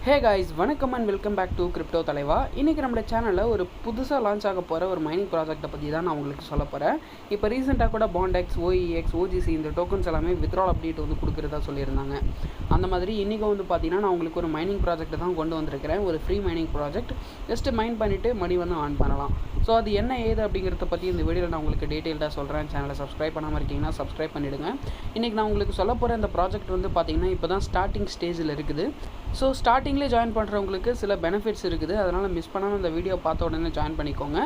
Hey guys, வணக்கம் and welcome back to Crypto தலைவா. இன்னைக்கு நம்ம சேனல்ல ஒரு புதுசா லான்ச் ஆக போற ஒரு மைனிங் ப்ராஜெக்ட்ட பத்தி தான் நான் உங்களுக்கு சொல்லப் போறேன். இப்போ ரீசன்ட்டா கூட Bondex, OEX, OGC இந்த டோக்கன்ஸ் எல்லாமே withdrawal அப்டேட் வந்து கொடுக்கிறதா சொல்லியிருந்தாங்க. அந்த மாதிரி இன்னைக்கு வந்து பாத்தீங்கன்னா நான் உங்களுக்கு ஒரு மைனிங் ப்ராஜெக்ட் தான் கொண்டு வந்திருக்கேன். ஒரு ஃப்ரீ மைனிங் ப்ராஜெக்ட். ஜஸ்ட் மைன் பண்ணிட்டு மணி வந்து ஆன் பண்ணலாம். ஸோ அது என்ன ஏது அப்படிங்கிறத பற்றி இந்த வீடியோவில் நான் உங்களுக்கு டீட்டெயில்டாக சொல்கிறேன். சேனலை சப்ஸ்கிரைப் பண்ணாமல் இருக்கீங்கன்னா சப்ஸ்கிரைப் பண்ணிவிடுங்க. இன்றைக்கி நான் உங்களுக்கு சொல்ல போகிற இந்த ப்ராஜெக்ட் வந்து பார்த்திங்கன்னா இப்போ தான் ஸ்டார்டிங் ஸ்டேஜில் இருக்குது. ஸோ ஸ்டார்டிங்லேயே ஜாயின் பண்ணுறவங்களுக்கு சில பெனிஃபிட்ஸ் இருக்குது. அதனால் மிஸ் பண்ணாமல் இந்த வீடியோ பார்த்த உடனே ஜாயின் பண்ணிக்கோங்க.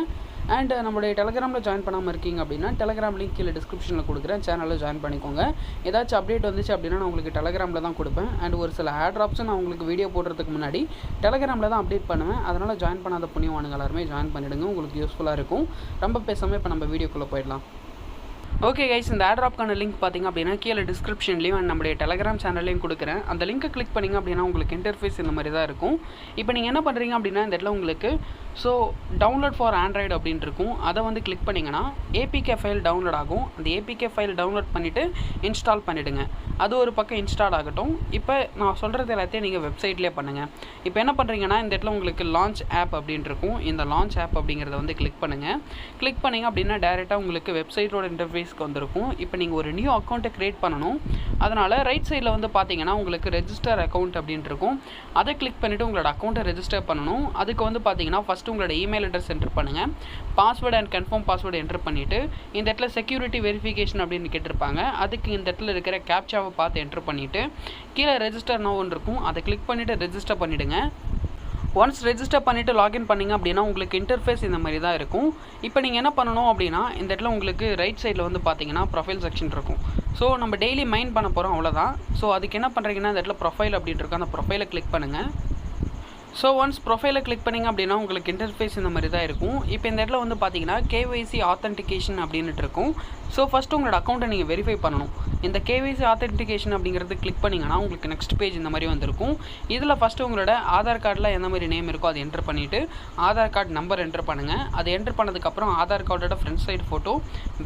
அண்ட் நம்மளுடைய டெலகிராமில் ஜாயின் பண்ணாமல் இருக்கீங்க அப்படின்னா டெலகிராம் லிங்க் கீழே டிஸ்கிரிப்ஷனில் கொடுக்குறேன். சேனலில் ஜாயின் பண்ணிக்கோங்க. ஏதாச்சும் அப்டேட் வந்துச்சு அப்படின்னா நான் உங்களுக்கு டெலகிராமில் தான் கொடுப்பேன். அண்ட் ஒரு சில ஆட்ராப்ஸும் நான் உங்களுக்கு வீடியோ போடுறதுக்கு முன்னாடி டெலகிராமில் தான் அப்டேட் பண்ணுவேன். அதனால் ஜாயின் பண்ணாத புண்ணியவானுங்க எல்லாருமே ஜாயின் பண்ணிவிடுங்க. உங்களுக்கு யூஸ்ஃபுல்லாக இருக்கும். ரொம்ப பேசாமல் இப்போ நம்ம வீடியோக்குள்ளே போயிடலாம். ஓகே கைஸ், இந்த ஆட்ராப்க்கான லிங்க் பார்த்திங்க அப்படின்னா கீழே டிஸ்கிரிப்ஷன்லேயும் அண்ட் நம்மளுடைய டெலகிராம் சேனல்லையும் கொடுக்குறேன். அந்த லிங்க்கை கிளிக் பண்ணிங்க அப்படின்னா உங்களுக்கு இன்டர்ஃபேஸ் இந்த மாதிரி தான் இருக்கும். இப்போ நீங்கள் என்ன பண்ணுறீங்க அப்படின்னா இந்த இடத்துல உங்களுக்கு டவுன்லோட் ஃபார் ஆண்ட்ராய்டு அப்படின்ட்டு இருக்கும். அதை வந்து கிளிக் பண்ணிங்கன்னா ஏபிகே ஃபைல் டவுன்லோட் ஆகும். அந்த ஏபிகே ஃபைல் டவுன்லோட் பண்ணிவிட்டு இன்ஸ்டால் பண்ணிவிடுங்க. அது ஒரு பக்கம் இன்ஸ்டால் ஆகட்டும். இப்போ நான் சொல்கிறது எல்லாத்தையும் நீங்கள் வெப்சைட்லேயே பண்ணுங்கள். இப்போ என்ன பண்ணுறீங்கன்னா இந்த இடத்துல உங்களுக்கு லான்ச் ஆப் அப்படின்ட்டு இருக்கும். இந்த லான்ச் ஆப் அப்படிங்கிறத வந்து கிளிக் பண்ணுங்கள். கிளிக் பண்ணிங்க அப்படின்னா டேரெக்டாக உங்களுக்கு வெப்சைட்டோட இன்டர்ஃபேஸ்க்கு வந்திருக்கும். இப்போ நீங்கள் ஒரு நியூ அக்கௌண்ட்டை க்ரியேட் பண்ணணும். அதனால் ரைட் சைடில் வந்து பார்த்தீங்கன்னா உங்களுக்கு ரெஜிஸ்டர் அக்கௌண்ட் அப்படின்ட்டு இருக்கும். அதை கிளிக் பண்ணிவிட்டு உங்களோட அக்கௌண்ட்டை ரெஜிஸ்டர் பண்ணணும். அதுக்கு வந்து பார்த்தீங்கன்னா ஃபஸ்ட்டு உங்களோட இமெயில் அட்ரஸ் என்டர் பண்ணுங்கள். Password and confirm password enter பண்ணிவிட்டு இந்த இடத்துல செக்யூரிட்டி வெரிஃபிகேஷன் அப்படின்னு கேட்டிருப்பாங்க. அதுக்கு இந்த இடத்துல இருக்கிற கேப்சாவை பார்த்து என்டர் பண்ணிவிட்டு கீழே ரெஜிஸ்டர் நோன்னு இருக்கும். அதை கிளிக் பண்ணிவிட்டு ரெஜிஸ்டர் பண்ணிவிடுங்க. ஒன்ஸ் ரெஜிஸ்டர் பண்ணிவிட்டு லாகின் பண்ணிங்க அப்படின்னா உங்களுக்கு இன்டர்ஃபேஸ் இந்த மாதிரி தான் இருக்கும். இப்போ நீங்கள் என்ன பண்ணணும் அப்படின்னா இந்த இடத்துல உங்களுக்கு ரைட் சைடில் வந்து பார்த்தீங்கன்னா ப்ரொஃபைல் செக்ஷன் இருக்கும். ஸோ நம்ம டெய்லி மைன் பண்ண போகிறோம், அவ்வளோதான். ஸோ அதுக்கு என்ன பண்ணுறீங்கன்னா இந்த இடத்துல ப்ரொஃபைல் அப்படின்ட்டு இருக்கும். அந்த ப்ரொஃபைலை கிளிக் பண்ணுங்கள். ஸோ ஒன்ஸ் ப்ரொஃபைலை கிளிக் பண்ணிங்க அப்படின்னா உங்களுக்கு இன்டர்ஃபேஸ் இந்த மாதிரி தான் இருக்கும். இப்போ இந்த இடத்துல வந்து பார்த்தீங்கன்னா கேஒய்சி ஆத்தென்டிகேஷன் அப்படின்ட்டு இருக்கும். ஸோ ஃபஸ்ட்டு உங்களோட அக்கௌண்ட்டை நீங்கள் வெரிஃபை பண்ணணும். இந்த கேஒய்சி ஆத்தென்டிகேஷன் அப்படிங்கிறது கிளிக் பண்ணிங்கன்னா உங்களுக்கு நெக்ஸ்ட் பேஜ் இந்த மாதிரி வந்திருக்கும். இதில் ஃபஸ்ட்டு உங்களோட ஆதார் கார்டில் எந்த மாதிரி நேம் இருக்கோ அதை என்டர் பண்ணிவிட்டு ஆதார் கார்டு நம்பர் என்டர் பண்ணுங்கள். அதை என்டர் பண்ணதுக்கப்புறம் ஆதார் கார்டோட front side photo,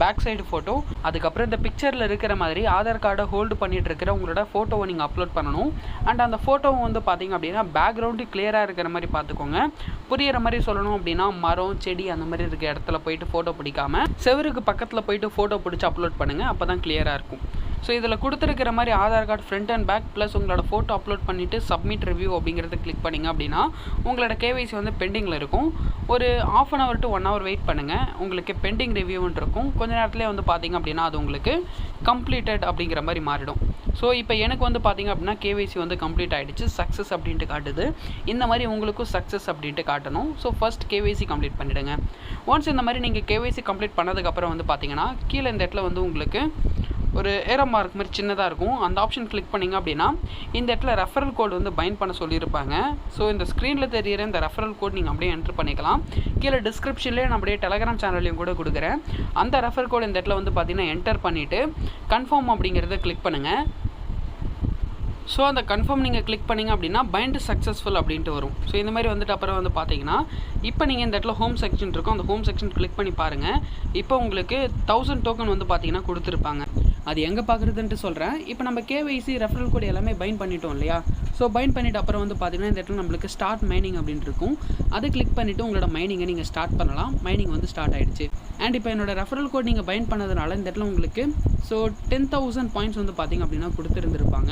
back side photo, அதுக்கப்புறம் இந்த பிக்சரில் இருக்கிற மாதிரி ஆதார் கார்டை ஹோல்டு பண்ணிகிட்டு இருக்கிற உங்களோட ஃபோட்டோவை நீங்கள் அப்லோட் பண்ணணும். அண்ட் அந்த ஃபோட்டோவை வந்து பார்த்தீங்க அப்படின்னா பேக்ரவுண்டு கிளியராக இருக்கிற மாதிரி பார்த்துக்கோங்க. புரியிற மாதிரி சொல்லணும் அப்படின்னா மரம், செடி அந்த மாதிரி இருக்க இடத்துல போயிட்டு ஃபோட்டோ பிடிக்காமல் செவருக்கு பக்கத்தில் போயிட்டு ஃபோட்டோ பிடிச்சி அப்லோட் பண்ணுங்கள். அப்போ தான் கிளியராக இருக்கும். ஸோ இதில் கொடுத்துருக்கிற மாதிரி Aadhaar card front and back plus உங்களோட ஃபோட்டோ அப்லோட் பண்ணிவிட்டு சப்மிட் ரிவ்யூ அப்படிங்கிறத கிளிக் பண்ணிங்க அப்படின்னா உங்களோட கேஒய்சி வந்து பெண்டிங்கில் இருக்கும். ஒரு ½ an hour to 1 hour wait பண்ணுங்கள். உங்களுக்கு பெண்டிங் ரிவ்யூன்னு இருக்கும். கொஞ்ச நேரத்துலேயே வந்து பார்த்திங்க அப்படின்னா அது உங்களுக்கு கம்ப்ளீட்டட் அப்படிங்கிற மாதிரி மாறிடும். ஸோ இப்போ எனக்கு வந்து பார்த்திங்க அப்படின்னா கேஒய்சி வந்து கம்ப்ளீட் ஆகிடுச்சு, சக்ஸஸ் அப்படின்ட்டு காட்டுது. இந்த மாதிரி உங்களுக்கும் சக்ஸஸ் அப்படின்ட்டு காட்டணும். ஸோ ஃபஸ்ட் கேஒய்சி கம்ப்ளீட் பண்ணிவிடுங்க. ஒன்ஸ் இந்த மாதிரி நீங்கள் கேஒய்சி கம்ப்ளீட் பண்ணதுக்கப்புறம் வந்து பார்த்திங்கன்னா கீழே இந்த இடத்துல வந்து உங்களுக்கு ஒரு ஏரோ மார்க் மாதிரி சின்னதாக இருக்கும். அந்த ஆப்ஷன் கிளிக் பண்ணிங்க அப்படின்னா இந்த இடத்துல ரெஃபரல் கோட் வந்து பைண்ட் பண்ண சொல்லியிருப்பாங்க. ஸோ இந்த ஸ்க்ரீனில் தெரியிற இந்த ரெஃபரல் கோட் நீங்கள் அப்படியே என்ட்ரு பண்ணிக்கலாம். கீழே டிஸ்கிரிப்ஷன்லேயே நம்மளுடைய டெலகிராம் சேனல்லையும் கூட கொடுக்குறேன். அந்த ரெஃபரல் கோட் இந்த இடத்துல வந்து பார்த்தீங்கன்னா என்டர் பண்ணிவிட்டு கன்ஃபார்ம் அப்படிங்கிறத கிளிக் பண்ணுங்கள். ஸோ அந்த கன்ஃபார்ம் நீங்கள் கிளிக் பண்ணிங்க அப்படின்னா பைண்ட் சக்ஸஸ்ஃபுல் அப்படின்ட்டு வரும். ஸோ இந்த மாதிரி வந்துட்டு அப்புறம் வந்து பார்த்தீங்கன்னா இப்போ நீங்கள் இந்த இடத்துல ஹோம் செக்ஷன் இருக்கும். அந்த ஹோம் செக்ஷன் கிளிக் பண்ணி பாருங்கள். இப்போ உங்களுக்கு 1000 டோக்கன் வந்து பார்த்தீங்கன்னா கொடுத்துருப்பாங்க. அது எங்கே பார்க்குறதுன்ட்டு சொல்கிறேன். இப்போ நம்ம கேஒய்சி ரெஃபரல் கோட் எல்லாமே பைண்ட் பண்ணிட்டோம் இல்லையா? ஸோ பைண்ட் பண்ணிவிட்டு அப்புறம் வந்து பார்த்தீங்கன்னா இந்த இடத்துல நம்மளுக்கு ஸ்டார்ட் மைனிங் அப்படின்ட்டு இருக்கும். அதை கிளிக் பண்ணிவிட்டு உங்களோட மைனிங்கை நீங்கள் ஸ்டார்ட் பண்ணலாம். மைனிங் வந்து ஸ்டார்ட் ஆகிடுச்சு. அண்ட் இப்போ என்னோட ரெஃபரல் கோட் நீங்கள் பைண்ட் பண்ணதுனால இந்த இடத்துல உங்களுக்கு 10,000 பாயிண்ட்ஸ் வந்து பார்த்திங்க அப்படின்னா கொடுத்துருந்துருப்பாங்க.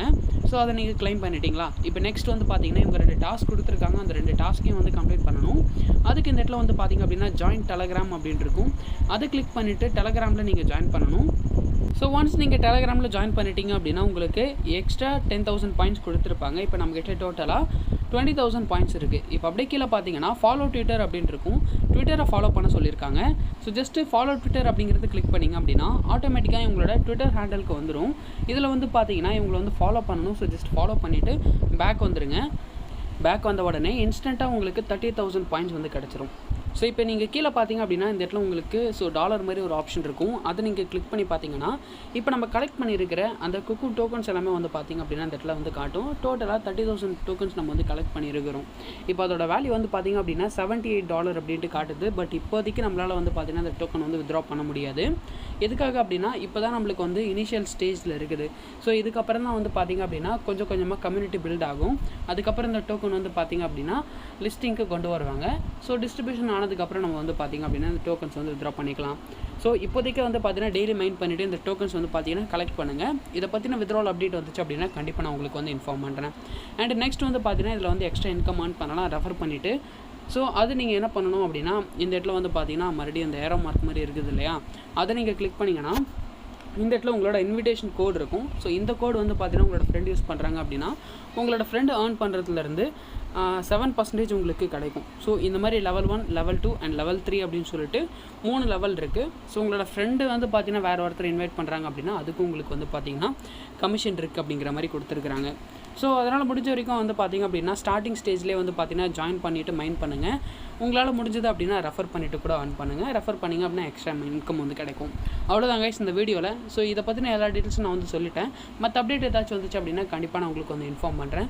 ஸோ அதை நீங்கள் கிளைம் பண்ணிட்டீங்களா? இப்போ நெக்ஸ்ட் வந்து பார்த்தீங்கன்னா இவங்க 2 டாஸ்க் கொடுத்துருக்காங்க. அந்த 2 டாஸ்க்கையும் வந்து கம்ப்ளீட் பண்ணணும். அதுக்கு இந்த இடத்துல வந்து பார்த்திங்க அப்படின்னா ஜாயின் டெலகிராம் அப்படின்ட்டு இருக்கும். அதை கிளிக் பண்ணிவிட்டு டெலகிராமில் நீங்கள் ஜாயின் பண்ணணும். ஸோ ஒன்ஸ் நீங்கள் டெலகிராமில் ஜாயின் பண்ணிட்டீங்க அப்படின்னா உங்களுக்கு எக்ஸ்ட்ரா 10,000 பாயிண்ட்ஸ் கொடுத்துருப்பாங்க. இப்போ நம்மகிட்ட டோட்டலாக 20,000 பாயிண்ட்ஸ் இருக்குது. இப்போ அப்படியே கீழே பார்த்தீங்கன்னா ஃபாலோ ட்விட்டர் அப்படின்ட்டு இருக்கும். ட்விட்டரை ஃபாலோ பண்ண சொல்லியிருக்காங்க. ஸோ ஜஸ்ட்டு ஃபாலோ ட்விட்டர் அப்படிங்கிறது கிளிக் பண்ணிங்க அப்படின்னா ஆட்டோமேட்டிக்காக இவங்களோட ட்விட்டர் ஹேண்டலுக்கு வந்துடும். இதில் வந்து பார்த்தீங்கன்னா இவங்களை வந்து ஃபாலோ பண்ணணும். ஸோ ஜஸ்ட் ஃபாலோ பண்ணிவிட்டு பேக் வந்துடுங்க. பேக் வந்த உடனே இன்ஸ்டண்ட்டாக உங்களுக்கு 30,000 பாயிண்ட்ஸ் வந்து கிடச்சிரும். ஸோ இப்போ நீங்கள் கீழே பார்த்தீங்க அப்படின்னா இந்த இடத்துல உங்களுக்கு டாலர் மாதிரி ஒரு ஆப்ஷன் இருக்கும். அதை நீங்கள் கிளிக் பண்ணி பார்த்தீங்கன்னா இப்போ நம்ம கலெக்ட் பண்ணியிருக்கிற அந்த குக்கூன் டோக்கன்ஸ் எல்லாமே வந்து பார்த்தீங்க அப்படின்னா இந்த இடத்துல வந்து காட்டும். டோட்டலாக 30,000 டோக்கன்ஸ் நம்ம வந்து கலெக்ட் பண்ணியிருக்கிறோம். இப்போ அதோட வேல்யூ வந்து பார்த்தீங்க அப்படின்னா $78 அப்படின்ட்டு காட்டுது. பட் இப்போதைக்கு நம்மளால் வந்து பார்த்தீங்கன்னா அந்த டோக்கன் வந்து வித்ட்ரா பண்ண முடியாது. எதுக்காக அப்படின்னா இப்போ தான் நம்மளுக்கு வந்து இனிஷியல் ஸ்டேஜில் இருக்குது. ஸோ இதுக்கப்புறம் தான் வந்து பார்த்தீங்க அப்படின்னா கொஞ்சம் கொஞ்சமாக கம்யூனிட்டி பில்ட் ஆகும். அதுக்கப்புறம் இந்த டோக்கன் வந்து பார்த்தீங்க அப்படின்னா லிஸ்டிங்க்கு கொண்டு வருவாங்க. ஸோ டிஸ்ட்ரிபியூஷன் ஆனதுக்கப்புறம் நம்ம வந்து பார்த்திங்க அப்படின்னா இந்த டோக்கன்ஸ் வந்து வித்ட்ரா பண்ணிக்கலாம். ஸோ இப்போதைக்கு வந்து பார்த்தீங்கன்னா டெய்லி மைண்ட் பண்ணிவிட்டு இந்த டோக்கன்ஸ் வந்து பார்த்தீங்கன்னா கலெக்ட் பண்ணுங்கள். இதை பற்றின வித்ட்ரால் அப்டேட் வந்துச்சு அப்படின்னா கண்டிப்பாக நான் உங்களுக்கு வந்து இன்ஃபார்ம் பண்ணுறேன். அண்ட் நெக்ஸ்ட் வந்து பார்த்தீங்கன்னா இதில் வந்து எக்ஸ்ட்ரா இன்கம் ஏர்ன் பண்ணலாம் ரெஃபர் பண்ணிவிட்டு. ஸோ அது நீங்கள் என்ன பண்ணணும் அப்படின்னா இந்த இடத்துல வந்து பார்த்தீங்கன்னா மறுபடியும் இந்த ஏரோ மார்க் மாதிரி இருக்குது இல்லையா, அதை நீங்கள் கிளிக் பண்ணிங்கன்னா இந்த இடத்துல உங்களோட இன்விடேஷன் கோட் இருக்கும். ஸோ இந்த கோடு வந்து பார்த்தீங்கன்னா உங்களோட ஃப்ரெண்ட் யூஸ் பண்ணுறாங்க அப்படின்னா உங்களோட ஃப்ரெண்டு ஏர்ன் பண்ணுறதுலேருந்து 7% உங்களுக்கு கிடைக்கும். ஸோ இந்த மாதிரி லெவல் 1, லெவல் 2 அண்ட் லெவல் 3 அப்படின்னு சொல்லிட்டு 3 லெவல் இருக்குது. ஸோ உங்களோட ஃப்ரெண்டு வந்து பார்த்தீங்கன்னா வேறு ஒருத்தர் இன்வைட் பண்ணுறாங்க அப்படின்னா அதுக்கும் உங்களுக்கு வந்து பார்த்தீங்கன்னா கமிஷன் இருக்குது அப்படிங்கிற மாதிரி கொடுத்துருக்குறாங்க. ஸோ அதனால் முடிஞ்ச வரைக்கும் வந்து பார்த்திங்க அப்படின்னா ஸ்டார்டிங் ஸ்டேஜ்லேயே வந்து பார்த்தீங்கன்னா ஜாயின் பண்ணிவிட்டு மைண்ட் பண்ணுங்கள். உங்களால் முடிஞ்சது அப்படின்னா ரெஃபர் பண்ணிவிட்டு கூட ஏர்ன் பண்ணுங்கள். ரெஃபர் பண்ணிங்க அப்படின்னா எக்ஸ்ட்ரா இன்கம் வந்து கிடைக்கும். அவ்வளோதான் கைஸ் இந்த வீடியோவில். ஸோ இதை பற்றின எல்லா டீட்டெயில்ஸும் நான் வந்து சொல்லிட்டேன். மற்ற அப்டேட் ஏதாச்சும் வந்துச்சு அப்படின்னா கண்டிப்பாக நான் உங்களுக்கு வந்து இன்ஃபார்ம் பண்ணுறேன்.